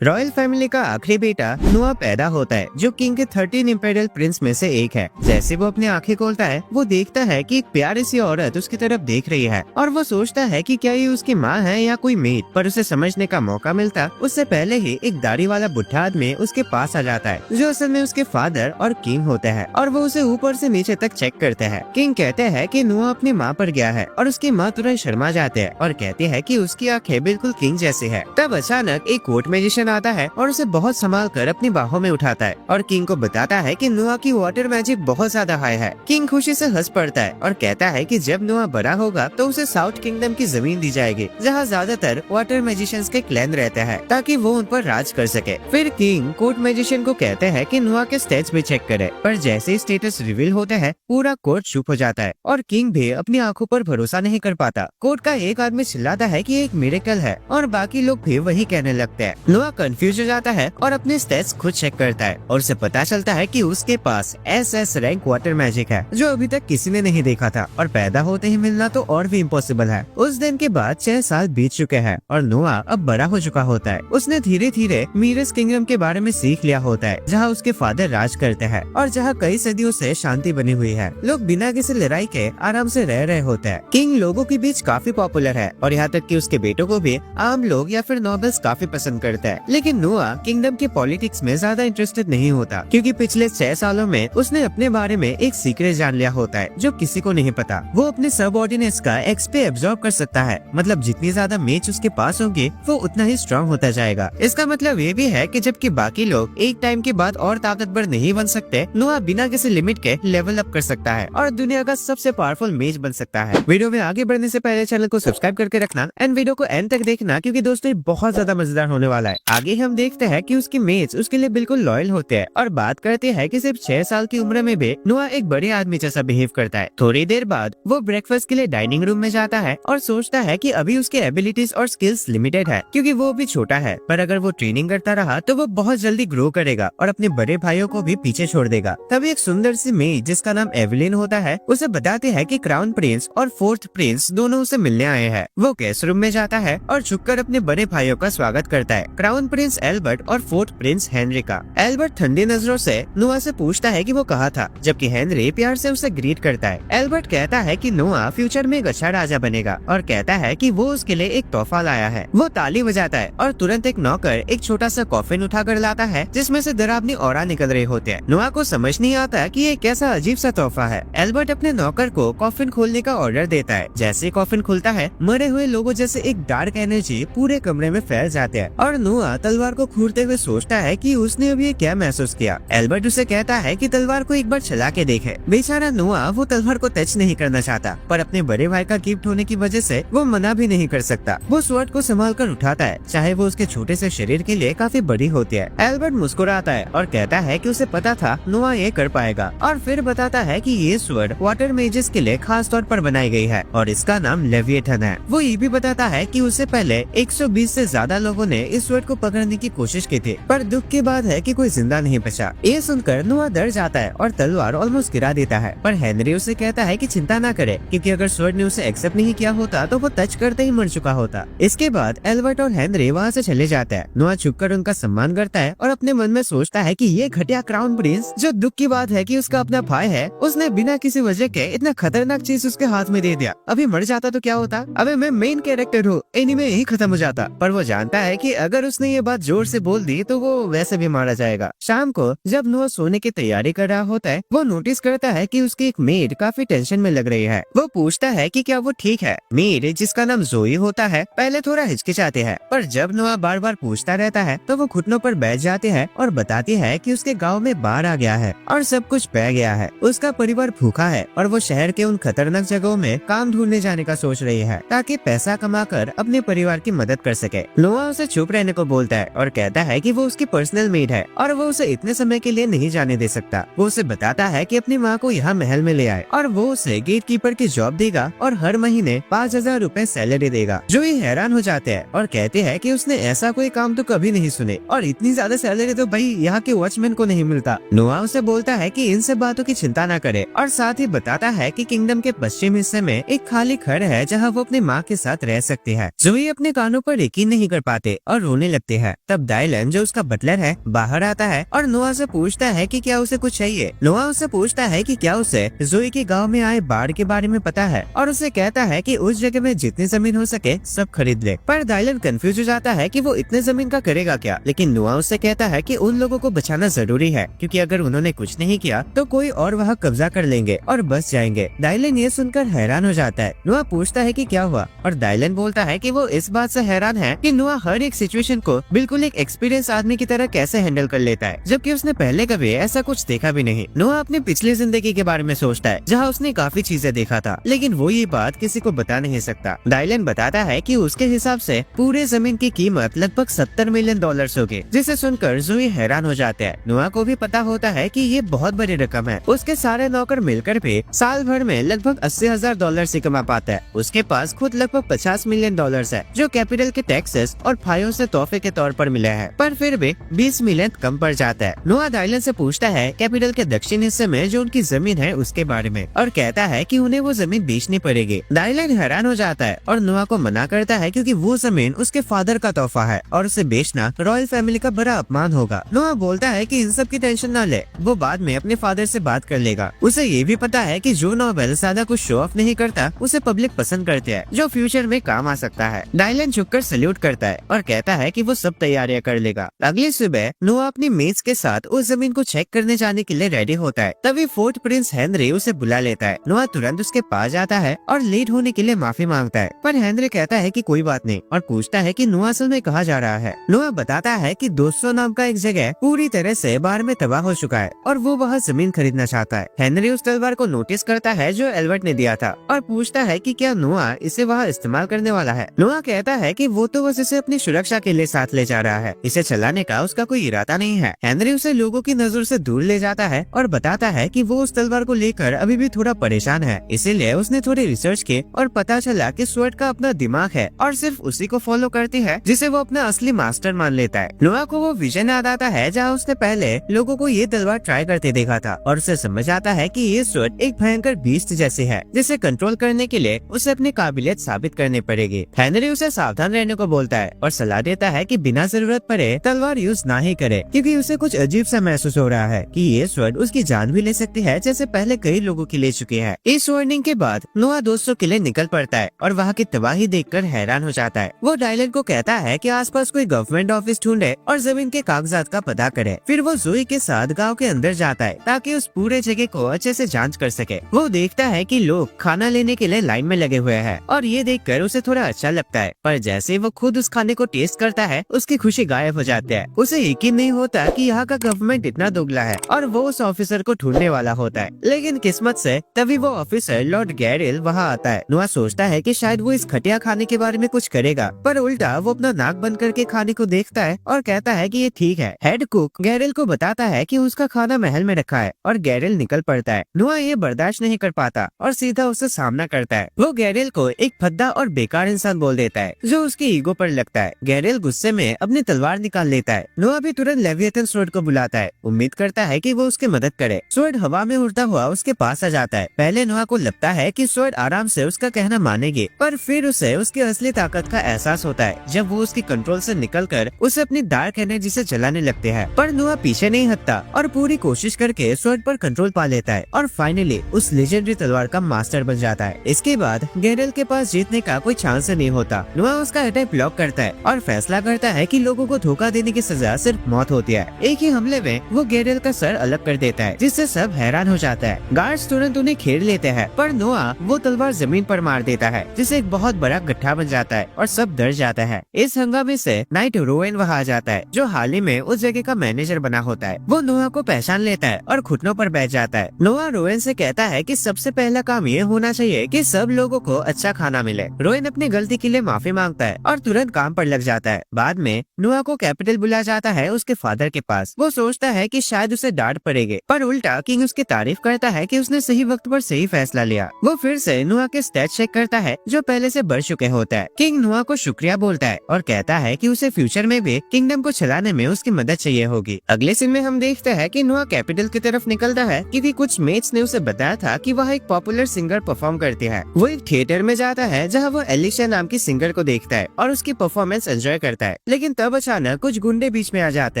Royal family का आखिरी बेटा नुआ पैदा होता है, जो किंग के 13 इंपेरियल प्रिंस में से एक है। जैसे वो अपनी आंखें खोलता है, वो देखता है कि एक प्यारी सी औरत उसकी तरफ देख रही है और वो सोचता है कि क्या ये उसकी माँ है या कोई मेड। पर उसे समझने का मौका मिलता उससे पहले ही एक दाढ़ी वाला बुढ़ा आदमी उसके पास आ जाता है, जो असल में उसके फादर और किंग होते हैं, और वो उसे ऊपर से नीचे तक चेक करते हैं। किंग कहते हैं कि नुआ अपनी माँ पर गया है और उसकी माँ तुरंत शर्मा जाते हैं और कहती है कि उसकी आंखें बिल्कुल किंग जैसी है। तब अचानक एक कोर्ट मैजिशियन आता है और उसे बहुत संभाल कर अपनी बाहों में उठाता है और किंग को बताता है कि नुआ की वाटर मैजिक बहुत ज्यादा हाई है। किंग खुशी से हंस पड़ता है और कहता है कि जब नुआ बड़ा होगा तो उसे साउथ किंगडम की जमीन दी जाएगी, जहाँ ज्यादातर वाटर मैजिशियंस के क्लैन रहते हैं, ताकि वो उन पर राज कर सके। फिर किंग कोर्ट मैजिशियन को कहते हैं कि नुआ के स्टेट्स भी चेक करे, पर जैसे ही स्टेटस रिवील होते हैं पूरा कोर्ट चुप हो जाता है और किंग भी अपनी आंखों पर भरोसा नहीं कर पाता। कोर्ट का एक आदमी चिल्लाता है कि एक मिरेकल है और बाकी लोग भी वही कहने लगते हैं। नुआ कंफ्यूज हो जाता है और अपने स्टेट्स खुद चेक करता है और उसे पता चलता है कि उसके पास SS रैंक वाटर मैजिक है, जो अभी तक किसी ने नहीं देखा था, और पैदा होते ही मिलना तो और भी इम्पॉसिबल है। उस दिन के बाद 6 साल बीत चुके हैं और नुआ अब बड़ा हो चुका होता है। उसने धीरे धीरे मीरस किंगडम के बारे में सीख लिया होता है, जहाँ उसके फादर राज करते हैं और जहाँ कई सदियों से शांति बनी हुई है। लोग बिना किसी लड़ाई के आराम से रह रहे होते हैं। किंग लोगों के बीच काफी पॉपुलर है और यहाँ तक कि उसके बेटों को भी आम लोग या फिर नॉबल्स काफी पसंद करते हैं। लेकिन नुआ किंगडम के पॉलिटिक्स में ज्यादा इंटरेस्टेड नहीं होता, क्योंकि पिछले 6 सालों में उसने अपने बारे में एक सीक्रेट जान लिया होता है जो किसी को नहीं पता। वो अपने सबऑर्डिनेट्स का एक्सपी एब्जॉर्ब कर सकता है, मतलब जितनी ज्यादा मेच उसके पास होंगे वो उतना ही स्ट्रांग होता जाएगा। इसका मतलब ये भी है कि जबकि बाकी लोग एक टाइम के बाद और ताकतवर नहीं बन सकते, नुआ बिना किसी लिमिट के लेवल अप कर सकता है और दुनिया का सबसे पावरफुल मेज बन सकता है। वीडियो में आगे बढ़ने से पहले चैनल को सब्सक्राइब करके रखना एंड वीडियो को एंड तक देखना, क्योंकि दोस्तों ये बहुत ज्यादा मजेदार होने वाला है। आगे हम देखते हैं कि उसकी मेज उसके लिए बिल्कुल लॉयल होते हैं और बात करते हैं कि सिर्फ 6 साल की उम्र में भी नुआ एक बड़े आदमी जैसा बिहेव करता है। थोड़ी देर बाद वो ब्रेकफास्ट के लिए डाइनिंग रूम में जाता है और सोचता है कि अभी उसके एबिलिटीज और स्किल्स लिमिटेड है, क्योंकि वो अभी छोटा है, पर अगर वो ट्रेनिंग करता रहा तो वो बहुत जल्दी ग्रो करेगा और अपने बड़े भाइयों को भी पीछे छोड़ देगा। तभी एक सुंदर सी मेज जिसका नाम एवलिन होता है उसे बताते हैं कि क्राउन प्रिंस और 4th प्रिंस दोनों उसे मिलने आए हैं। वो गेस्ट रूम में जाता है और झुककर अपने बड़े भाइयों का स्वागत करता है, क्राउन प्रिंस एल्बर्ट और 4th प्रिंस हेनरी का। एल्बर्ट ठंडी नजरों से नुआ से पूछता है कि वो कहाँ था, जबकि हेनरी प्यार से उसे ग्रीट करता है। एल्बर्ट कहता है कि नुआ फ्यूचर में एक अच्छा राजा बनेगा और कहता है कि वो उसके लिए एक तोहफा लाया है। वो ताली बजाता है और तुरंत एक नौकर एक छोटा सा कॉफिन उठाकर लाता है, जिसमें से डरावनी ऑरा निकल रहे होते हैं। नुआ को समझ नहीं आता कि ये कैसा अजीब सा तोहफा है। एल्बर्ट अपने नौकर को कॉफिन खोलने का ऑर्डर देता है। जैसे कॉफिन खुलता है, मरे हुए लोगों जैसे एक डार्क एनर्जी पूरे कमरे में फैल जाते हैं और नुआ तलवार को घूरते हुए सोचता है कि उसने अभी क्या महसूस किया। एल्बर्ट उसे कहता है कि तलवार को एक बार चला के देखे। बेचारा नुआ वो तलवार को टच नहीं करना चाहता, पर अपने बड़े भाई का गिफ्ट होने की वजह से वो मना भी नहीं कर सकता। वो स्वॉर्ड को संभाल कर उठाता है, चाहे वो उसके छोटे से शरीर के लिए काफी बड़ी होती है। एल्बर्ट मुस्कुराता है और कहता है कि उसे पता था नुआ ये कर पाएगा, और फिर बताता है कि ये स्वॉर्ड वाटर मेजेस के लिए खास तौर पर बनाई गई है और इसका नाम लेविएथन है। वो ये भी बताता है कि उससे पहले 120 से ज्यादा लोगों ने इस स्वॉर्ड को पकड़ने की कोशिश की थी, पर दुख की बात है कि कोई जिंदा नहीं बचा। ये सुनकर नुआ डर जाता है और तलवार ऑलमोस्ट गिरा देता है, पर हेनरी उसे कहता है कि चिंता ना करे, क्योंकि अगर स्वॉर्ड ने उसे एक्सेप्ट नहीं किया होता तो वो टच करते ही मर चुका होता। इसके बाद एल्बर्ट और हेनरी वहाँ से चले जाते हैं। नुआ छुपकर उनका सम्मान करता है और अपने मन में सोचता है कि ये घटिया क्राउन प्रिंस, जो दुख की बात है कि उसका अपना भाई है, उसने बिना किसी वजह के इतना खतरनाक चीज उसके हाथ में दे दिया। अभी मर जाता तो क्या होता, अबे मैं मेन कैरेक्टर हूँ, एनीमे यही खत्म हो जाता। पर वो जानता है कि अगर उसने ये बात जोर से बोल दी तो वो वैसे भी मारा जाएगा। शाम को जब नुआ सोने की तैयारी कर रहा होता है, वो नोटिस करता है कि उसकी एक मेड काफी टेंशन में लग रही है। वो पूछता है कि क्या वो ठीक है। मेड, जिसका नाम जोई होता है, पहले थोड़ा हिचकिचाते हैं, पर जब नुआ बार बार पूछता रहता है तो वो घुटनों पर बैठ जाते हैं और बताती है कि उसके गांव में बाढ़ आ गया है और सब कुछ बह गया है। उसका परिवार भूखा है और वो शहर के उन खतरनाक जगहों में काम ढूंढने जाने का सोच रही है, ताकि पैसा कमाकर अपने परिवार की मदद कर सके। नुआ उसे चुप रहने को बोलता है और कहता है कि वो उसकी पर्सनल मेड है और वो उसे इतने समय के लिए नहीं जाने दे सकता। वो उसे बताता है कि अपनी माँ को यहाँ महल में ले आए और वो उसे गेट कीपर की जॉब देगा और हर महीने 5000 रूपए सैलरी देगा। जो ये हैरान हो जाते हैं और कहते हैं कि उसने ऐसा कोई काम तो कभी नहीं सुने, और इतनी ज्यादा सैलरी तो भाई यहाँ के वॉचमैन को नहीं मिलता। नुआ उसे बोलता है कि इन सब बातों की चिंता न करे और साथ ही बताता है कि किंगडम के पश्चिम हिस्से में एक खाली घर है जहाँ वो अपनी माँ के साथ रह सकती है। जोई अपने कानों पर यकीन नहीं कर पाते और रोने लगते लगती है। तब डायलन जो उसका बटलर है बाहर आता है और नोआ से पूछता है कि क्या उसे कुछ चाहिए। नोआ उससे पूछता है कि क्या उसे जोई के गांव में आए बाढ़ के बारे में पता है और उसे कहता है कि उस जगह में जितनी जमीन हो सके सब खरीद ले। पर डायलन कंफ्यूज हो जाता है कि वो इतने जमीन का करेगा क्या, लेकिन नोआ उससे कहता है कि उन लोगों को बचाना जरूरी है क्योंकि अगर उन्होंने कुछ नहीं किया तो कोई और वहाँ कब्जा कर लेंगे और बच जाएंगे। डायलन ये सुनकर हैरान हो जाता है। नोआ पूछता है कि क्या हुआ और डायलन बोलता है कि वो इस बात से हैरान है कि नोआ हर एक सिचुएशन को बिल्कुल एक एक्सपीरियंस आदमी की तरह कैसे हैंडल कर लेता है, जबकि उसने पहले कभी ऐसा कुछ देखा भी नहीं। नोआ अपनी पिछली जिंदगी के बारे में सोचता है जहाँ उसने काफी चीजें देखा था, लेकिन वो ये बात किसी को बता नहीं सकता। डायलन बताता है कि उसके हिसाब से पूरे जमीन की कीमत लगभग $70 मिलियन होगी, जिसे सुनकर जोई हैरान हो जाते हैं। नोआ को भी पता होता है कि ये बहुत बड़ी रकम है। उसके सारे नौकर मिलकर भी साल भर में लगभग $80,000 ही कमा पाता है। उसके पास खुद लगभग $50 मिलियन है जो कैपिटल के टैक्सेस और भाइयों से तोहफे के तौर पर मिले हैं, पर फिर भी 20 मिलियन कम पड़ जाता है। नोआ डायलन से पूछता है कैपिटल के दक्षिण हिस्से में जो उनकी जमीन है उसके बारे में और कहता है कि उन्हें वो जमीन बेचनी पड़ेगी। डायलन हैरान हो जाता है और नोआ को मना करता है क्योंकि वो जमीन उसके फादर का तोहफा है और उसे बेचना रॉयल फैमिली का बड़ा अपमान होगा। नोआ बोलता है कि इन सब की टेंशन न ले, वो बाद में अपने फादर से बात कर लेगा। उसे ये भी पता है कि जो नोबेल ज्यादा कुछ शो ऑफ नहीं करता उसे पब्लिक पसंद करते हैं, जो फ्यूचर में काम आ सकता है। डायलन झुककर सल्यूट करता है और कहता है कि वो सब तैयारियां कर लेगा। अगली सुबह नोआ अपनी मेट्स के साथ उस जमीन को चेक करने जाने के लिए रेडी होता है। तभी फोर्ट प्रिंस हेनरी उसे बुला लेता है। नोआ तुरंत उसके पास जाता है और लेट होने के लिए माफी मांगता है, पर हेनरी कहता है कि कोई बात नहीं और पूछता है कि नोआ असल में कहाँ जा रहा है। नोआ बताता है कि 200 नाम का एक जगह पूरी तरह से बाढ़ में तबाह हो चुका है और वो वहाँ जमीन खरीदना चाहता है। हेनरी उस तलवार को नोटिस करता है जो एल्बर्ट ने दिया था और पूछता है कि क्या नोआ इसे वहाँ इस्तेमाल करने वाला है। नोआ कहता है कि वो तो बस इसे अपनी सुरक्षा के लिए साथ ले जा रहा है, इसे चलाने का उसका कोई इरादा नहीं है। हेनरी उसे लोगों की नजर से दूर ले जाता है और बताता है कि वो उस तलवार को लेकर अभी भी थोड़ा परेशान है, इसीलिए उसने थोड़ी रिसर्च की और पता चला कि स्वर्ड का अपना दिमाग है और सिर्फ उसी को फॉलो करती है जिसे वो अपना असली मास्टर मान लेता है। नोआ को वो विजन याद आता है जहाँ उसने पहले लोगों को ये तलवार ट्राई करते देखा था और उसे समझ आता है कि ये स्वर्ड एक भयंकर बीस्ट जैसी है जिसे कंट्रोल करने के लिए उसे अपनी काबिलियत साबित करनी पड़ेगी। हेनरी उसे सावधान रहने को बोलता है और सलाह देता है कि बिना जरूरत पड़े तलवार यूज ना ही करे, क्योंकि उसे कुछ अजीब सा महसूस हो रहा है कि ये स्वर्ड उसकी जान भी ले सकती है जैसे पहले कई लोगों की ले चुकी है। इस वार्निंग के बाद नोआ 200 के लिए निकल पड़ता है और वहाँ की तबाही देखकर हैरान हो जाता है। वो डायलन को कहता है कि आसपास कोई गवर्नमेंट ऑफिस ढूंढे और जमीन के कागजात का पता करे। फिर वो जोई के साथ गांव के अंदर जाता है ताकि उस पूरे जगह को अच्छे से जांच कर सके। वो देखता है कि लोग खाना लेने के लिए लाइन में लगे हुए हैं और ये देखकर उसे थोड़ा अच्छा लगता है, पर जैसे वो खुद उस खाने को टेस्ट करता है उसकी खुशी गायब हो जाती है। उसे यकीन नहीं होता कि यहाँ का गवर्नमेंट इतना दोगला है और वो उस ऑफिसर को ढूंढने वाला होता है, लेकिन किस्मत से तभी वो ऑफिसर लॉर्ड गैरिल वहाँ आता है। नोआ सोचता है कि शायद वो इस घटिया खाने के बारे में कुछ करेगा, पर उल्टा वो अपना नाक बंद करके खाने को देखता है और कहता है कि ये ठीक है। हेड कुक गैरिल को बताता है कि उसका खाना महल में रखा है और गैरिल निकल पड़ता है। नोआ ये बर्दाश्त नहीं कर पाता और सीधा उससे सामना करता है। वो गैरिल को एक भद्दा और बेकार इंसान बोल देता है जो उसकी ईगो पर लगता है। गैरिल गुस्से में अपनी तलवार निकाल लेता है। नोआ भी तुरंत लेविएथन स्वॉर्ड को बुलाता है, उम्मीद करता है कि वो उसकी मदद करे। स्वॉर्ड हवा में उड़ता हुआ उसके पास आ जाता है। पहले नोआ को लगता है कि स्वॉर्ड आराम से उसका कहना मानेगी, पर फिर उसे उसकी असली ताकत का एहसास होता है जब वो उसकी कंट्रोल से निकलकर उसे अपनी डार्क एनर्जी से जलाने लगते हैं। पर नोआ पीछे नहीं हटता और पूरी कोशिश करके स्वॉर्ड पर कंट्रोल पा लेता है और फाइनली उस लेजेंडरी तलवार का मास्टर बन जाता है। इसके बाद गैरिल के पास जीतने का कोई चांस नहीं होता। नोआ उसका अटैक ब्लॉक करता है और फैसला करता है कि लोगों को धोखा देने की सजा सिर्फ मौत होती है। एक ही हमले में वो गैरिल का सर अलग कर देता है, जिससे सब हैरान हो जाता है। गार्ड्स तुरंत उन्हें घेर लेते हैं, पर नोआ वो तलवार जमीन पर मार देता है, जिससे एक बहुत बड़ा गड्ढा बन जाता है और सब डर जाता है। इस हंगामे से नाइट रोवेन वहाँ आ जाता है, जो हाल ही में उस जगह का मैनेजर बना होता है। वो नोआ को पहचान लेता है और घुटनों पर बैठ जाता है। नोआ रोवेन से कहता है कि सबसे पहला काम ये होना चाहिए कि सब लोगों को अच्छा खाना मिले। रोवेन अपनी गलती के लिए माफी मांगता है और तुरंत काम पर लग जाता है। बाद में नोआ को कैपिटल बुलाया जाता है उसके फादर के पास। वो सोचता है कि शायद उसे डांट पड़ेगी, पर उल्टा किंग उसकी तारीफ करता है कि उसने सही वक्त पर सही फैसला लिया। वो फिर से नोआ के स्टैट चेक करता है जो पहले से बढ़ चुके होता है। किंग नोआ को शुक्रिया बोलता है और कहता है कि उसे फ्यूचर में भी किंगडम को चलाने में उसकी मदद चाहिए होगी। अगले सीन में हम देखते हैं कि नोआ कैपिटल की तरफ निकलता है क्योंकि कुछ मेट्स ने उसे बताया था कि वह एक पॉपुलर सिंगर परफॉर्म करती है। वो एक थिएटर में जाता है जहाँ वो एलिशा नाम की सिंगर को देखता है और उसकी परफॉर्मेंस एंजॉय करता है। है, लेकिन तब अचानक कुछ गुंडे बीच में आ जाते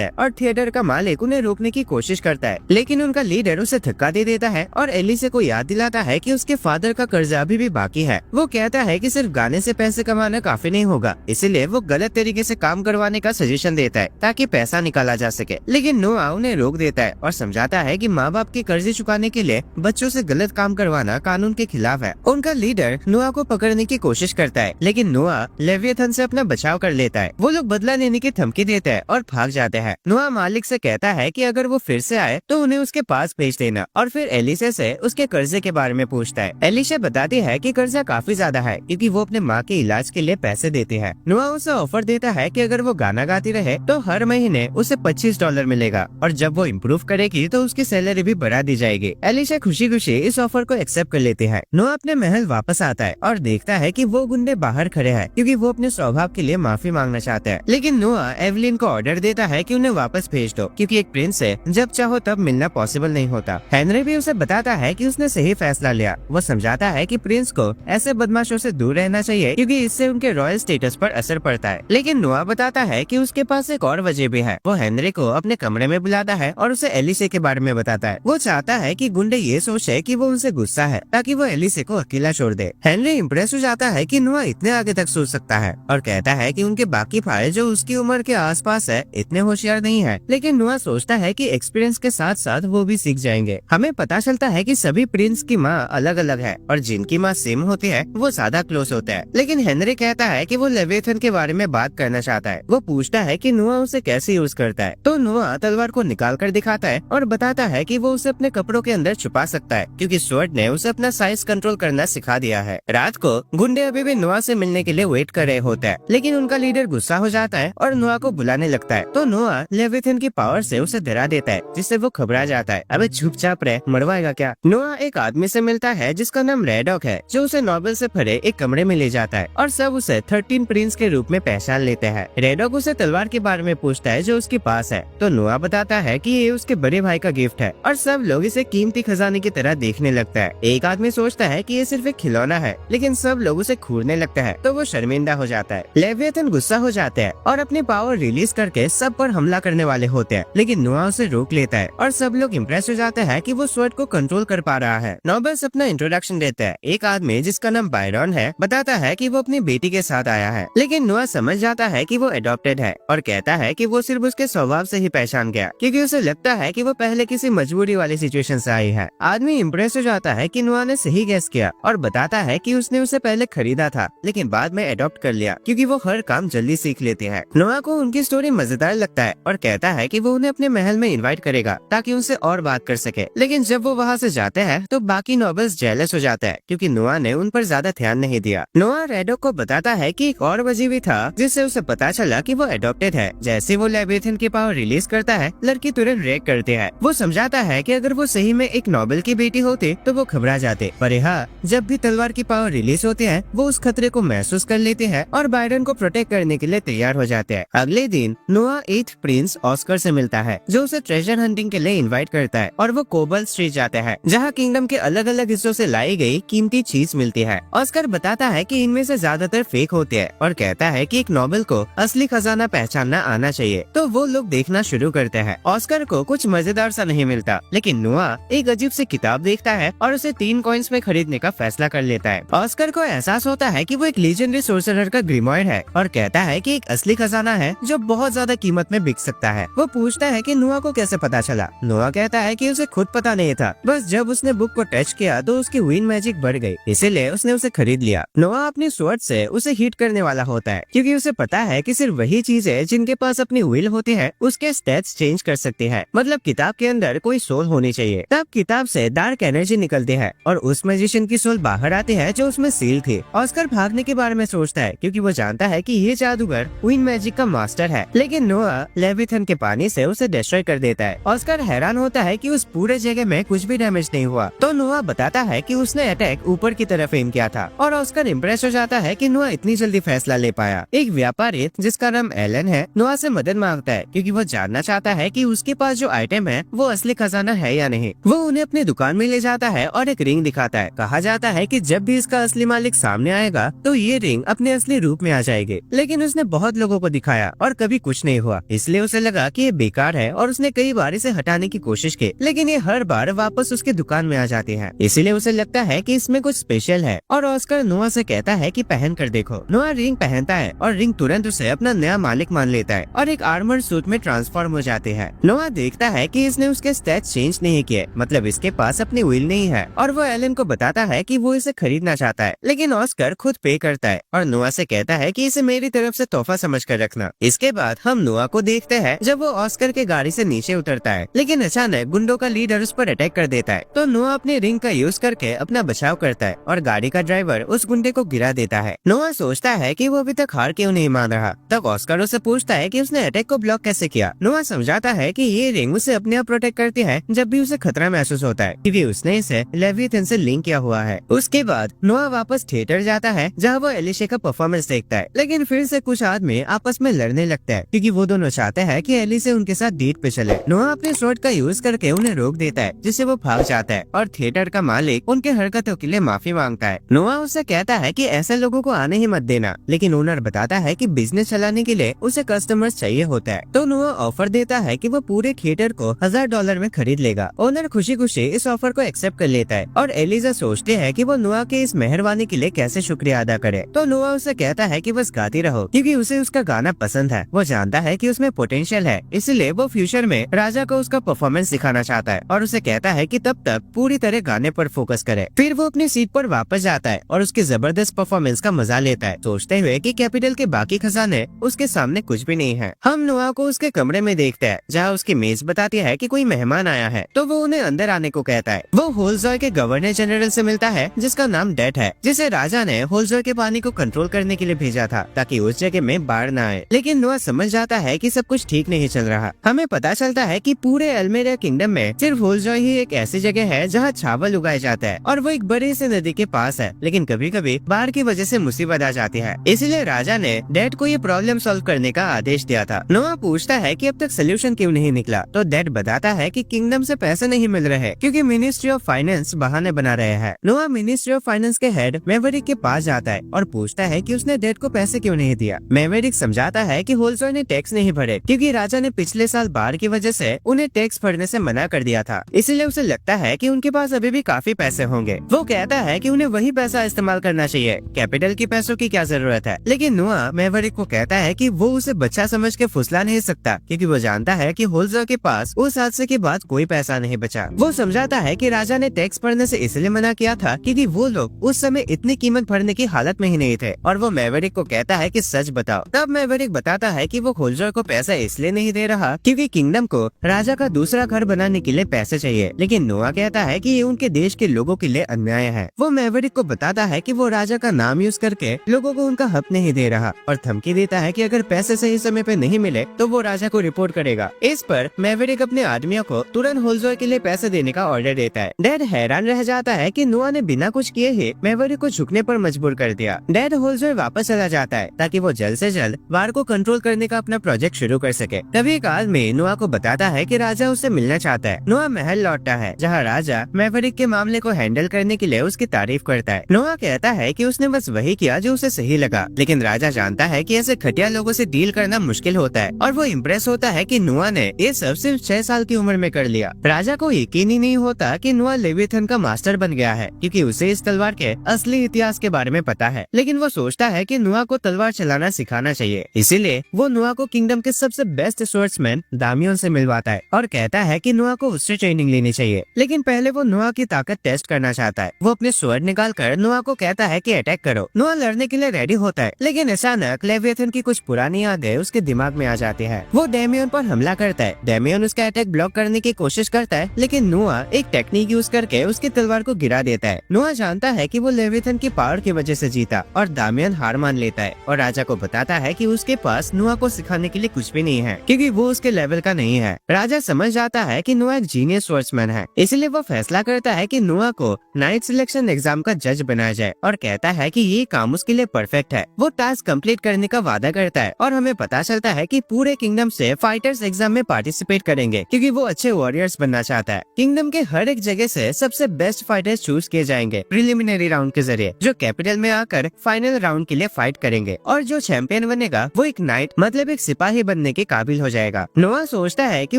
हैं और थिएटर का मालिक उन्हें रोकने की कोशिश करता है, लेकिन उनका लीडर उसे धक्का दे देता है और एलिसे को याद दिलाता है कि उसके फादर का कर्जा अभी भी बाकी है। वो कहता है कि सिर्फ गाने से पैसे कमाना काफी नहीं होगा, इसीलिए वो गलत तरीके से काम करवाने का सजेशन देता है ताकि पैसा निकाला जा सके। लेकिन नोआ उन्हें रोक देता है और समझाता है कि माँ बाप के कर्जे चुकाने के लिए बच्चों से गलत काम करवाना कानून के खिलाफ है। उनका लीडर नोआ को पकड़ने की कोशिश करता है, लेकिन नोआ लेविएथन से अपना बचाव कर लेता है। वो लोग बदला लेने की धमकी देते हैं और भाग जाते हैं। नोआ मालिक से कहता है कि अगर वो फिर से आए तो उन्हें उसके पास भेज देना, और फिर एलिसे से उसके कर्जे के बारे में पूछता है। एलिशा बताती है कि कर्जा काफी ज्यादा है क्योंकि वो अपने माँ के इलाज के लिए पैसे देती है। नोआ उसे ऑफर देता है कि अगर वो गाना गाती रहे तो हर महीने उसे $25 मिलेगा, और जब वो इम्प्रूव करेगी तो उसकी सैलरी भी बढ़ा दी जाएगी। एलिशा खुशी खुशी इस ऑफर को एक्सेप्ट कर लेती है। नोआ अपने महल वापस आता है और देखता है कि वो गुंडे बाहर खड़े हैं क्योंकि वो अपने स्वभाव के लिए माफी मांगना चाहते हैं। लेकिन नोआ एवलिन को ऑर्डर देता है कि उन्हें वापस भेज दो क्योंकि एक प्रिंस से जब चाहो तब मिलना पॉसिबल नहीं होता। हेनरी भी उसे बताता है कि उसने सही फैसला लिया। वो समझाता है कि प्रिंस को ऐसे बदमाशों से दूर रहना चाहिए क्योंकि इससे उनके रॉयल स्टेटस पर असर पड़ता है। लेकिन नोआ बताता है कि उसके पास एक और वजह भी है। वो हेनरी को अपने कमरे में बुलाता है और उसे एलिसे के बारे में बताता है। वो चाहता है कि गुंडे ये सोचे कि वो उनसे गुस्सा है ताकि वो एलिसे को अकेला छोड़ दे। हेनरी इम्प्रेस हो जाता है कि नोआ इतने आगे तक सोच सकता है और कहता है कि उनके बाकी भाई जो उसकी उम्र के आसपास है इतने होशियार नहीं है। लेकिन नोआ सोचता है कि एक्सपीरियंस के साथ साथ वो भी सीख जाएंगे। हमें पता चलता है कि सभी प्रिंस की माँ अलग अलग है और जिनकी माँ सेम होती है वो ज्यादा क्लोज होते हैं। लेकिन हेनरी कहता है कि वो लेविएथन के बारे में बात करना चाहता है। वो पूछता है कि नोआ उसे कैसे यूज करता है, तो नोआ तलवार को निकाल कर दिखाता है और बताता है कि वो उसे अपने कपड़ों के अंदर छुपा सकता है क्योंकि स्वॉर्ड ने उसे अपना साइज कंट्रोल करना सिखा दिया है। रात को गुंडे अभी भी नोआ से मिलने के लिए वेट कर रहे होते हैं, लेकिन उनका लीडर गुस्सा हो जाता है और नोआ को बुलाने लगता है। तो नोआ लेविएथन की पावर से उसे डरा देता है जिससे वो घबरा जाता है। अबे चुपचाप रहे, मरवाएगा क्या। नोआ एक आदमी से मिलता है जिसका नाम रेडॉक है, जो उसे नोबल से भरे एक कमरे में ले जाता है और सब उसे 13 प्रिंस के रूप में पहचान लेते हैं। रेडॉक उसे तलवार के बारे में पूछता है जो उसके पास है, तो नोआ बताता है कि ये उसके बड़े भाई का गिफ्ट है और सब लोग इसे कीमती खजाने की तरह देखने लगता है। एक आदमी सोचता है कि ये सिर्फ एक खिलौना है, लेकिन सब लोग उसे घूरने लगता है तो वो शर्मिंदा हो जाता है। लेविएथन गुस्सा हो जाते हैं और अपनी पावर रिलीज करके सब पर हमला करने वाले होते हैं, लेकिन नोआ उसे रोक लेता है और सब लोग इम्प्रेस हो जाते हैं कि वो स्वॉर्ड को कंट्रोल कर पा रहा है। नोबल्स अपना इंट्रोडक्शन देता है। एक आदमी जिसका नाम बायरन है बताता है कि वो अपनी बेटी के साथ आया है, लेकिन नोआ समझ जाता है कि वो एडॉप्टेड है और कहता है कि वो सिर्फ उसके स्वभाव से ही पहचान गया क्योंकि उसे लगता है कि वो पहले किसी मजबूरी वाली सिचुएशन से आई है। आदमी इम्प्रेस हो जाता है कि नोआ ने सही गैस किया और बताता है कि उसने उसे पहले खरीदा था लेकिन बाद में अडॉप्ट कर लिया क्योंकि वो हर काम जल्दी सीख लेते हैं। नोआ को उनकी स्टोरी मजेदार लगता है और कहता है कि वो उन्हें अपने महल में इनवाइट करेगा ताकि उनसे और बात कर सके। लेकिन जब वो वहाँ से जाते हैं तो बाकी नोबल्स जेलस हो जाते हैं क्योंकि नोआ ने उन पर ज्यादा ध्यान नहीं दिया। नोआ रेडॉक को बताता है कि एक और वजह भी था जिससे उसे पता चला कि वो एडॉप्टेड है। जैसे वो लेविएथन की पावर रिलीज करता है, लड़की तुरंत रिएक्ट करती है। वो समझाता है कि अगर वो सही में एक नोबल की बेटी होती तो वो घबरा जाते, पर यहाँ जब भी तलवार की पावर रिलीज होती है वो उस खतरे को महसूस कर लेते हैं और बायरन को प्रोटेक्ट करने के लिए तैयार हो जाते हैं। अगले दिन नोआ 8th प्रिंस ऑस्कर से मिलता है जो उसे ट्रेजर हंटिंग के लिए इनवाइट करता है और वो कोबल स्ट्रीट जाते हैं जहाँ किंगडम के अलग अलग हिस्सों से लाई गई कीमती चीज मिलती है। ऑस्कर बताता है कि इनमें से ज्यादातर फेक होते हैं और कहता है कि एक नोबल को असली खजाना पहचानना आना चाहिए। तो वो लोग देखना शुरू करते हैं। ऑस्कर को कुछ मजेदार सा नहीं मिलता, लेकिन नोआ एक अजीब सी किताब देखता है और उसे 3 कॉइन्स में खरीदने का फैसला कर लेता है। ऑस्कर को एहसास होता है कि वो एक लीजेंडरी सोर्सरर का ग्रिमॉयर है और कहता है कि एक असली खजाना है जो बहुत ज्यादा कीमत में बिक सकता है। वो पूछता है कि नोआ को कैसे पता चला। नोआ कहता है कि उसे खुद पता नहीं था, बस जब उसने बुक को टच किया तो उसकी विंड मैजिक बढ़ गई, इसीलिए उसने उसे खरीद लिया। नोआ अपनी स्वॉर्ड से उसे हिट करने वाला होता है क्योंकि उसे पता है कि सिर्फ वही चीजें जिनके पास अपनी विल होती है उसके स्टेट्स चेंज कर सकती है। मतलब किताब के अंदर कोई सोल होनी चाहिए। तब किताब से डार्क एनर्जी निकलती है और उस मैजिशियन की सोल बाहर आती है जो उसमें सील थी। ऑस्कर भागने के बारे में सोचता है क्योंकि वो जानता है कि ये जादूगर विंड मैजिक का मास्टर है, लेकिन नोआ लेविएथन के पानी से उसे डिस्ट्रॉय कर देता है। ऑस्कर हैरान होता है कि उस पूरे जगह में कुछ भी डैमेज नहीं हुआ, तो नोआ बताता है कि उसने अटैक ऊपर की तरफ एम किया था और ऑस्कर इम्प्रेस हो जाता है कि नोआ इतनी जल्दी फैसला ले पाया। एक व्यापारी जिसका नाम एलन है नोआ से मदद मांगता है क्योंकि वो जानना चाहता है कि उसके पास जो आइटम है वो असली खजाना है या नहीं। वो उन्हें अपनी दुकान में ले जाता है और एक रिंग दिखाता है। कहा जाता है कि जब भी इसका असली मालिक सामने आएगा तो ये रिंग अपने असली रूप में आ जाएगी, लेकिन उसने बहुत बहुत लोगों को दिखाया और कभी कुछ नहीं हुआ, इसलिए उसे लगा कि ये बेकार है और उसने कई बार इसे हटाने की कोशिश की, लेकिन ये हर बार वापस उसके दुकान में आ जाती है। इसीलिए उसे लगता है कि इसमें कुछ स्पेशल है और ऑस्कर नोआ से कहता है कि पहन कर देखो। नोआ रिंग पहनता है और रिंग तुरंत उसे अपना नया मालिक मान लेता है और एक आर्मर सूट में ट्रांसफॉर्म हो जाते हैं। नोआ देखता है कि इसने उसके स्टैट्स चेंज नहीं किए, मतलब इसके पास अपनी व्हील नहीं है, और वो एलन को बताता है कि वो इसे खरीदना चाहता है, लेकिन ऑस्कर खुद पे करता है और नोआ से कहता है कि इसे मेरी तरफ से तोहफा समझ कर रखना। इसके बाद हम नोआ को देखते हैं जब वो ऑस्कर के गाड़ी से नीचे उतरता है, लेकिन अचानक गुंडों का लीडर उस पर अटैक कर देता है। तो नोआ अपने रिंग का यूज करके अपना बचाव करता है और गाड़ी का ड्राइवर उस गुंडे को गिरा देता है। नोआ सोचता है कि वो अभी तक हार क्यों नहीं मान रहा। तब ऑस्कर उससे पूछता है कि उसने अटैक को ब्लॉक कैसे किया। नोआ समझाता है कि ये रिंग उसे अपने आप प्रोटेक्ट करती है जब भी उसे खतरा महसूस होता है, क्योंकि उसने इसे लेविथन से लिंक किया हुआ है। उसके बाद नोआ वापस थिएटर जाता है जहाँ वो एलिशा का परफॉर्मेंस देखता है, लेकिन फिर से कुछ आदमी आपस में लड़ने लगते हैं क्योंकि वो दोनों चाहते हैं कि एली से उनके साथ डेट पे चले। नोआ अपने स्वॉर्ड का यूज करके उन्हें रोक देता है, जिससे वो भाग जाता है और थिएटर का मालिक उनके हरकतों के लिए माफी मांगता है। नोआ उससे कहता है कि ऐसे लोगों को आने ही मत देना, लेकिन ओनर बताता है कि बिजनेस चलाने के लिए उसे कस्टमर्स चाहिए होता है। तो नोआ ऑफर देता है कि वो पूरे थिएटर को $1000 में खरीद लेगा। ओनर खुशी खुशी इस ऑफर को एक्सेप्ट कर लेता है और एलिजा सोचती है कि वो नोआ के इस मेहरबानी के लिए कैसे शुक्रिया अदा करे। तो नोआ उसे कहता है कि बस गाती रहो, क्योंकि उसे उसका गाना पसंद है। वो जानता है कि उसमें पोटेंशियल है, इसलिए वो फ्यूचर में राजा को उसका परफॉर्मेंस दिखाना चाहता है और उसे कहता है कि तब तक पूरी तरह गाने पर फोकस करे। फिर वो अपनी सीट पर वापस जाता है और उसके जबरदस्त परफॉर्मेंस का मजा लेता है, सोचते हुए कि कैपिटल के बाकी खजाने उसके सामने कुछ भी नहीं है। हम नोआ को उसके कमरे में देखते हैं जहाँ उसकी मेज बताती है कि कोई मेहमान आया है, तो वो उन्हें अंदर आने को कहता है। वो होल्जॉय के गवर्नर जनरल से मिलता है जिसका नाम डेट है, जिसे राजा ने होल्जॉय के पानी को कंट्रोल करने के लिए भेजा था ताकि उस जगह में बाढ़ न आए। लेकिन नोआ समझ जाता है कि सब कुछ ठीक नहीं चल रहा। हमें पता चलता है कि पूरे एल्मेरिया किंगडम में सिर्फ होल्जॉय ही एक ऐसी जगह है जहाँ चावल उगाया जाता है और वो एक बड़ी सी नदी के पास है, लेकिन कभी कभी बाढ़ की वजह से मुसीबत आ जाती है। इसलिए राजा ने डेड को ये प्रॉब्लम सॉल्व करने का आदेश दिया था। नोआ पूछता है कि अब तक सोल्यूशन क्यों नहीं निकला, तो डेड बताता है कि किंगडम से पैसे नहीं मिल रहे क्योंकि मिनिस्ट्री ऑफ फाइनेंस बहाने बना रहे हैं। नोआ मिनिस्ट्री ऑफ फाइनेंस के हेड मेवरिक के पास जाता है और पूछता है कि उसने डेड को पैसे क्यों नहीं दिया। मेवरिक समझाता है कि होल्जॉय ने टैक्स नहीं भरे क्योंकि राजा ने पिछले साल बाढ़ की वजह से उन्हें टैक्स भरने से मना कर दिया था, इसलिए उसे लगता है कि उनके पास अभी भी काफी पैसे होंगे। वो कहता है कि उन्हें वही पैसा इस्तेमाल करना चाहिए, कैपिटल की पैसों की क्या जरूरत है। लेकिन नोआ मेवरिक को कहता है कि वो उसे बच्चा समझ के फुसला नहीं सकता क्योंकि वो जानता है कि होल्जॉय के पास उस हादसे के बाद कोई पैसा नहीं बचा। वो समझाता है कि राजा ने टैक्स भरने से इसलिए मना किया था क्योंकि वो लोग उस समय इतनी कीमत भरने की हालत में ही नहीं थे, और वो मेवरिक को कहता है कि सच बताओ। तब मेवरिक बताता है कि वो होल्जॉय को पैसा इसलिए नहीं दे रहा क्योंकि किंगडम को राजा का दूसरा घर बनाने के लिए पैसे चाहिए, लेकिन नोआ कहता है कि ये उनके देश के लोगों के लिए अन्याय है। वो मेवरिक को बताता है कि वो राजा का नाम यूज करके लोगों को उनका हक नहीं दे रहा और धमकी देता है कि अगर पैसे सही समय पे नहीं मिले तो वो राजा को रिपोर्ट करेगा। इस पर मेवरिक अपने आदमियों को तुरंत होल्जॉय के लिए पैसे देने का ऑर्डर देता है। डैड हैरान रह जाता है कि नोआ ने बिना कुछ किए ही मेवरिक को झुकने पर मजबूर कर दिया। डैड होल्जॉय वापस चला जाता है ताकि वो जल्द से जल्द वार को कंट्रोल करने का अपना प्रोजेक्ट शुरू कर सके। तभी एक आदमी नोआ को बताता है कि राजा उससे मिलना चाहता है। नोआ महल लौटता है जहाँ राजा मेवरिक के मामले को हैंडल करने के लिए उसकी तारीफ करता है। नोआ कहता है कि उसने बस वही किया जो उसे सही लगा, लेकिन राजा जानता है कि ऐसे घटिया लोगों से डील करना मुश्किल होता है और वो इम्प्रेस होता है कि नोआ ने ये सब सिर्फ 6 साल की उम्र में कर लिया। राजा को यकीन ही नहीं होता कि नोआ लेविथन का मास्टर बन गया है क्योंकि उसे इस तलवार के असली इतिहास के बारे में पता है, लेकिन वो सोचता है कि नोआ को तलवार चलाना सिखाना चाहिए। इसीलिए वो नोआ को किंगडम के सबसे बेस्ट स्वॉर्ड्समैन दामियोन से मिलवाता है और कहता है कि नोआ को उससे ट्रेनिंग लेनी चाहिए, लेकिन पहले वो नोआ की ताकत टेस्ट करना चाहता है। वो अपने स्वॉर्ड निकालकर नोआ को कहता है कि अटैक करो। नोआ लड़ने के लिए रेडी होता है, लेकिन अचानक लेविथन की कुछ पुरानी यादें उसके दिमाग में आ जाती है। वो डेमियन पर हमला करता है। डेमियन उसका अटैक ब्लॉक करने की कोशिश करता है, लेकिन नोआ एक टेक्निक यूज करके उसकी तलवार को गिरा देता है। नोआ जानता है कि वो लेविथन की पावर की वजह से जीता और दामियन हार मान लेता है और राजा को बताता है कि उसके पास नोआ को सिखाने के लिए कुछ भी नहीं है क्योंकि वो उसके लेवल का नहीं है। राजा समझ जाता है कि नोआ एक जीनियस स्वॉर्ड्समैन है, इसलिए वो फैसला करता है कि नोआ को नाइट सिलेक्शन एग्जाम का जज बनाया जाए और कहता है कि ये काम उसके लिए परफेक्ट है। वो टास्क कंप्लीट करने का वादा करता है और हमें पता चलता है कि पूरे किंगडम से फाइटर्स एग्जाम में पार्टिसिपेट करेंगे क्योंकि वो अच्छे वॉरियर्स बनना चाहता है। किंगडम के हर एक जगह से सबसे बेस्ट फाइटर्स चूज किए जाएंगे प्रिलिमिनरी राउंड के जरिए, जो कैपिटल में आकर फाइनल राउंड के लिए फाइट करेंगे और जो चैंपियन चैंपियन बनेगा वो एक नाइट मतलब एक सिपाही बनने के काबिल हो जाएगा। नोआ सोचता है कि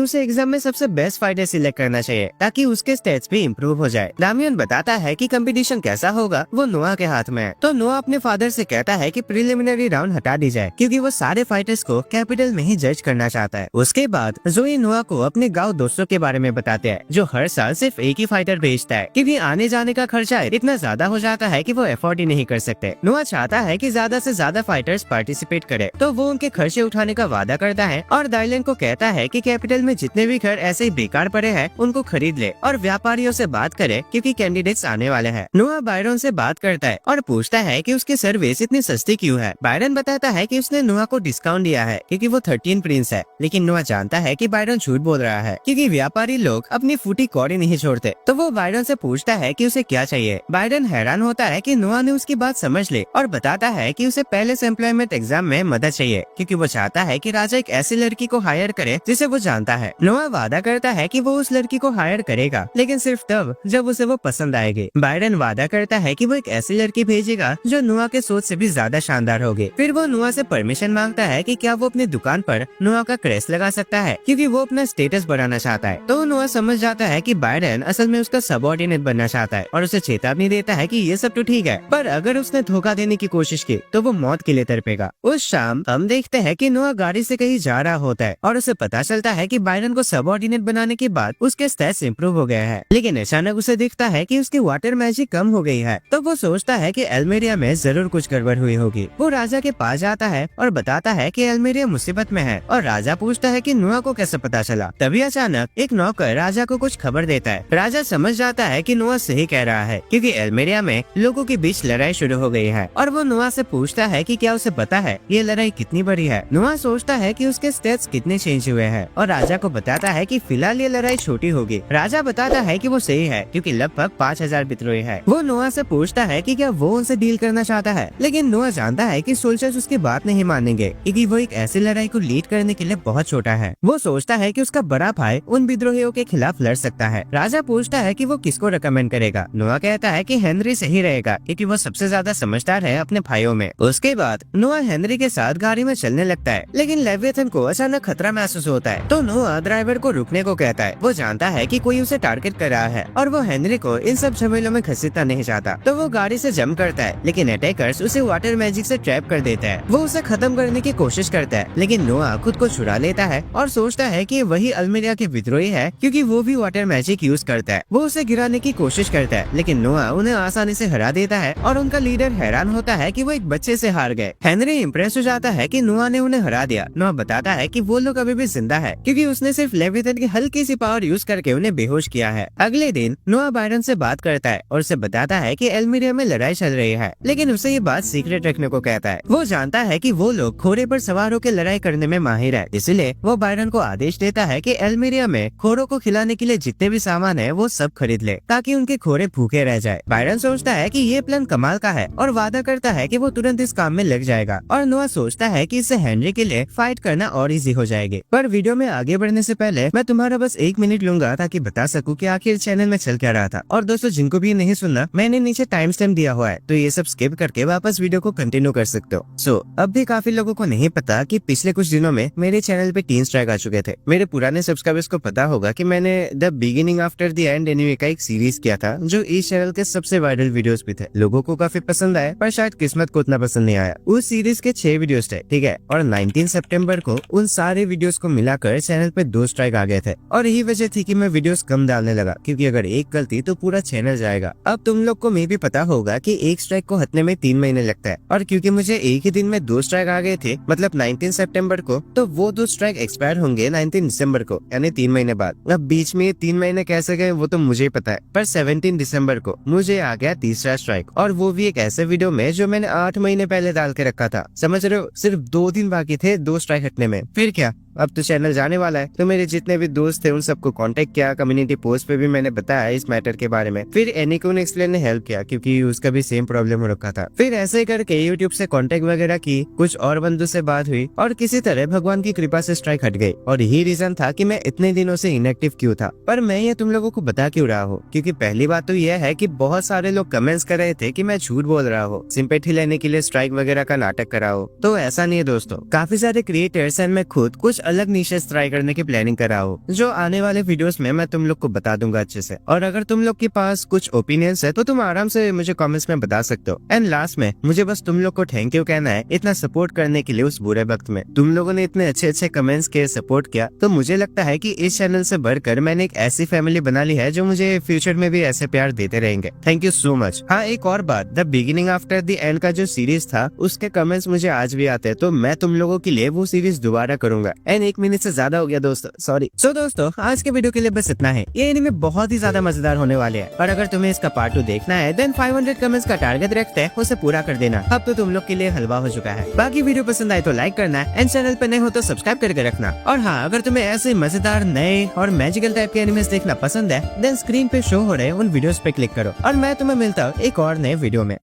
उसे एग्जाम में सबसे बेस्ट फाइटर सिलेक्ट करना चाहिए ताकि उसके स्टेट्स भी इम्प्रूव हो जाए। दामियन बताता है कि कंपटीशन कैसा होगा वो नोआ के हाथ में है। तो नोआ अपने फादर से कहता है कि प्रिलिमिनरी राउंड हटा दी जाए क्योंकि वो सारे फाइटर्स को कैपिटल में ही जज करना चाहता है। उसके बाद जोई नोआ को अपने गाँव दोस्तों के बारे में बताते हैं जो हर साल सिर्फ एक ही फाइटर भेजता है क्योंकि आने जाने का खर्चा इतना ज्यादा हो जाता है कि वो अफोर्ड ही नहीं कर सकते। नोआ चाहता है कि ज्यादा से ज्यादा फाइटर्स पार्टिसिपेट करे तो वो उनके खर्चे उठाने का वादा करता है और दाइलन को कहता है कि कैपिटल में जितने भी घर ऐसे ही बेकार पड़े हैं उनको खरीद ले और व्यापारियों से बात करे क्योंकि कैंडिडेट्स आने वाले हैं। नोआ बायरन से बात करता है और पूछता है कि उसकी सर्विस इतनी सस्ती क्यों है। बायरन बताता है कि उसने नोआ को डिस्काउंट दिया है क्योंकि वो 13 प्रिंस है, लेकिन नोआ जानता है कि बायरन झूठ बोल रहा है क्योंकि व्यापारी लोग अपनी फूटी कौड़ी नहीं छोड़ते। तो वो बायरन से पूछता है कि उसे क्या चाहिए। बायरन हैरान होता है कि नोआ ने उसकी बात समझ ली और बताता है कि उसे पहले से एम्प्लॉयमेंट एग्जाम में मदद चाहिए क्योंकि वो चाहता है कि राजा एक ऐसी लड़की को हायर करे जिसे वो जानता है। नोआ वादा करता है कि वो उस लड़की को हायर करेगा लेकिन सिर्फ तब जब उसे वो पसंद आएगी। बायरन वादा करता है कि वो एक ऐसी लड़की भेजेगा जो नोआ के सोच से भी ज्यादा शानदार होगी। फिर वो नोआ से परमिशन मांगता है कि क्या वो अपनी दुकान पर नोआ का क्रेस लगा सकता है क्योंकि वो अपना स्टेटस बढ़ाना चाहता है। तो नोआ समझ जाता है कि बायरन असल में उसका सबऑर्डिनेट बनना चाहता है और उसे चेतावनी देता है कि ये सब तो ठीक है पर अगर उसने धोखा देने की कोशिश की तो वो मौत के लिए तड़पेगा। उस शाम हम देखते हैं कि नोआ गाड़ी से कहीं जा रहा होता है और उसे पता चलता है कि बायरन को सबऑर्डिनेट बनाने के बाद उसके स्टैट्स इंप्रूव हो गया है, लेकिन अचानक उसे दिखता है कि उसकी वाटर मैजिक कम हो गई है। तो वो सोचता है कि एल्मेरिया में जरूर कुछ गड़बड़ हुई होगी। वो राजा के पास जाता है और बताता है कि एल्मेरिया मुसीबत में है और राजा पूछता है कि नोआ को कैसे पता चला। तभी अचानक एक नौकर राजा को कुछ खबर देता है। राजा समझ जाता है कि नोआ सही कह रहा है क्योंकि एल्मेरिया में लोगों के बीच लड़ाई शुरू हो गई है और वो नोआ से पूछता है कि क्या उसे पता है ये लड़ाई कितनी बड़ी है। नोआ सोचता है कि उसके स्टेट्स कितने चेंज हुए हैं और राजा को बताता है कि फिलहाल ये लड़ाई छोटी होगी। राजा बताता है कि वो सही है क्योंकि लगभग 5000 विद्रोही है। वो नोआ से पूछता है कि क्या वो उनसे डील करना चाहता है, लेकिन नोआ जानता है कि सोल्जर्स उसकी बात नहीं मानेंगे क्योंकि वो एक ऐसी लड़ाई को लीड करने के लिए बहुत छोटा है। वो सोचता है कि उसका बड़ा भाई उन विद्रोहियों के खिलाफ लड़ सकता है। राजा पूछता है कि वो किसको रिकमेंड करेगा। नोआ कहता है कि हेनरी सही रहेगा क्योंकि वो सबसे ज्यादा समझदार है अपने भाइयों में। उसके बाद नोआ हेनरी के साथ गाड़ी में चलने लगता है, लेकिन लेवियथन को अचानक खतरा महसूस होता है तो नोआ ड्राइवर को रुकने को कहता है। वो जानता है कि कोई उसे टारगेट कर रहा है और वो हेनरी को इन सब झमेलों में घसीटना नहीं चाहता। तो वो गाड़ी से जंप करता है, लेकिन अटैकर्स उसे वाटर मैजिक से ट्रैप कर देते हैं। वो उसे खत्म करने की कोशिश करता है, लेकिन नोआ खुद को छुड़ा लेता है और सोचता है कि वही अल्मेरिया के विद्रोही है क्योंकि वो भी वाटर मैजिक यूज करता है। वो उसे गिराने की कोशिश करता है, लेकिन नोआ उन्हें आसानी से हरा देता है और उनका लीडर हैरान होता है कि वो एक बच्चे से हार गए। हेनरी इम्प्रेस हो जाता है कि नोआ ने उन्हें हरा दिया। नोआ बताता है कि वो लोग अभी भी जिंदा है क्योंकि उसने सिर्फ लेविथन की हल्की सी पावर यूज करके उन्हें बेहोश किया है। अगले दिन नोआ बायरन से बात करता है और उसे बताता है कि एल्मेरिया में लड़ाई चल रही है, लेकिन उसे ये बात सीक्रेट रखने को कहता है। वो जानता है कि वो लोग घोड़े पर सवार होकर लड़ाई करने में माहिर है, इसलिए वो बायरन को आदेश देता है कि एल्मेरिया में घोड़ों को खिलाने के लिए जितने भी सामान है वो सब खरीद ले ताकि उनके घोड़े भूखे रह जाए। बायरन सोचता है कि ये प्लान कमाल का है और वादा करता है कि वो तुरंत इस काम में लग जाएगा और नोआ सोचता है कि इससे हेनरी के लिए फाइट करना और इजी हो जाएगी। पर वीडियो में आगे बढ़ने से पहले मैं तुम्हारा बस 1 मिनट लूंगा ताकि बता सकूं कि आखिर चैनल में चल क्या रहा था। और दोस्तों जिनको भी नहीं सुनना, मैंने नीचे टाइम स्टैम्प दिया हुआ है तो ये सब स्किप करके वापस वीडियो को कंटिन्यू कर सकते हो। सो अब भी काफी लोगों को नहीं पता कि पिछले कुछ दिनों में मेरे चैनल पे 3 स्ट्राइक आ चुके थे। मेरे पुराने सब्सक्राइबर्स को पता होगा कि मैंने the beginning after the end anyway का एक सीरीज किया था जो इस चैनल के सबसे वायरल वीडियोस भी थे। लोगों को काफी पसंद आया पर शायद किस्मत को उतना पसंद नहीं आया। उस सीरीज के 6 वीडियोस थे, ठीक है, और 19 सितंबर को उन सारे वीडियोस को मिलाकर चैनल पे 2 स्ट्राइक आ गए थे और यही वजह थी कि मैं वीडियोस कम डालने लगा क्योंकि अगर एक गलती तो पूरा चैनल जाएगा। अब तुम लोग को मे भी पता होगा कि एक स्ट्राइक को हटने में 3 महीने लगता है और क्योंकि मुझे एक ही दिन में 2 स्ट्राइक आ गए थे मतलब 19 सितंबर को, तो वो 2 स्ट्राइक एक्सपायर होंगे 19 दिसंबर को यानी 3 महीने बाद। अब बीच में 3 महीने कैसे गए वो तो मुझे पता है, पर 17 दिसंबर को मुझे आ गया तीसरा स्ट्राइक और वो भी एक ऐसे वीडियो में जो मैंने 8 महीने पहले डाल के रखा था। समझ रहे हो, सिर्फ 2 दिन बाकी थे 2 स्ट्राइक हटने में। फिर क्या, अब तो चैनल जाने वाला है। तो मेरे जितने भी दोस्त थे उन सबको कांटेक्ट किया, कम्युनिटी पोस्ट पे भी मैंने बताया इस मैटर के बारे में। फिर एनिको ने एक्सप्लेन ने हेल्प किया क्योंकि उसका भी सेम प्रॉब्लम हो रखा था। फिर ऐसे करके यूट्यूब से कांटेक्ट वगैरह की, कुछ और बंधु से बात हुई और किसी तरह भगवान की कृपा से स्ट्राइक हट गई। और यही रीजन था कि मैं इतने दिनों से इनएक्टिव क्यों था। पर मैं ये तुम लोगों को बता क्यों रहा हूँ, क्योंकि पहली बात तो यह है कि बहुत सारे लोग कमेंट्स कर रहे थे कि मैं झूठ बोल रहा हूँ, सिंपैथी लेने के लिए स्ट्राइक वगैरह का नाटक कर रहा हूँ, तो ऐसा नहीं है दोस्तों। काफी सारे क्रिएटर्स एंड मैं खुद कुछ अलग निशेस ट्राई करने की प्लानिंग कर रहा हूँ, जो आने वाले वीडियोस में मैं तुम लोग को बता दूंगा अच्छे से। और अगर तुम लोग के पास कुछ ओपिनियंस है तो तुम आराम से मुझे कमेंट्स में बता सकते हो। एंड लास्ट में मुझे बस तुम लोग को थैंक यू कहना है इतना सपोर्ट करने के लिए उस बुरे वक्त में। तुम लोगों ने इतने अच्छे अच्छे कमेंट्स के सपोर्ट किया, तो मुझे लगता है कि इस चैनल से बढ़कर मैंने एक ऐसी फैमिली बना ली है जो मुझे फ्यूचर में भी ऐसे प्यार देते रहेंगे। Thank you so much. हाँ, एक और बात, the beginning after the end का जो सीरीज था उसके कमेंट्स मुझे आज भी आते हैं, तो मैं तुम लोगों के लिए वो सीरीज दोबारा करूंगा। एंड 1 मिनट से ज्यादा हो गया दोस्तों, सॉरी। सो दोस्तों, आज के वीडियो के लिए बस इतना है। ये एनीमे बहुत ही ज्यादा मजेदार होने वाले हैं, और अगर तुम्हें इसका पार्ट 2 देखना है देन 500 कमेंट्स का टारगेट रखते हैं, उसे पूरा कर देना। अब तो तुम लोग के लिए हलवा हो चुका है। बाकी वीडियो पसंद आए तो लाइक करना एंड चैनल पे नए हो तो सब्सक्राइब करके रखना। और हाँ, अगर तुम्हें ऐसे मजेदार नए और मैजिकल टाइप के एनिमेस देखना पसंद है देन स्क्रीन पे शो हो रहे उन वीडियोस पे क्लिक करो। और मैं तुम्हें मिलता हूँ एक और नए वीडियो में।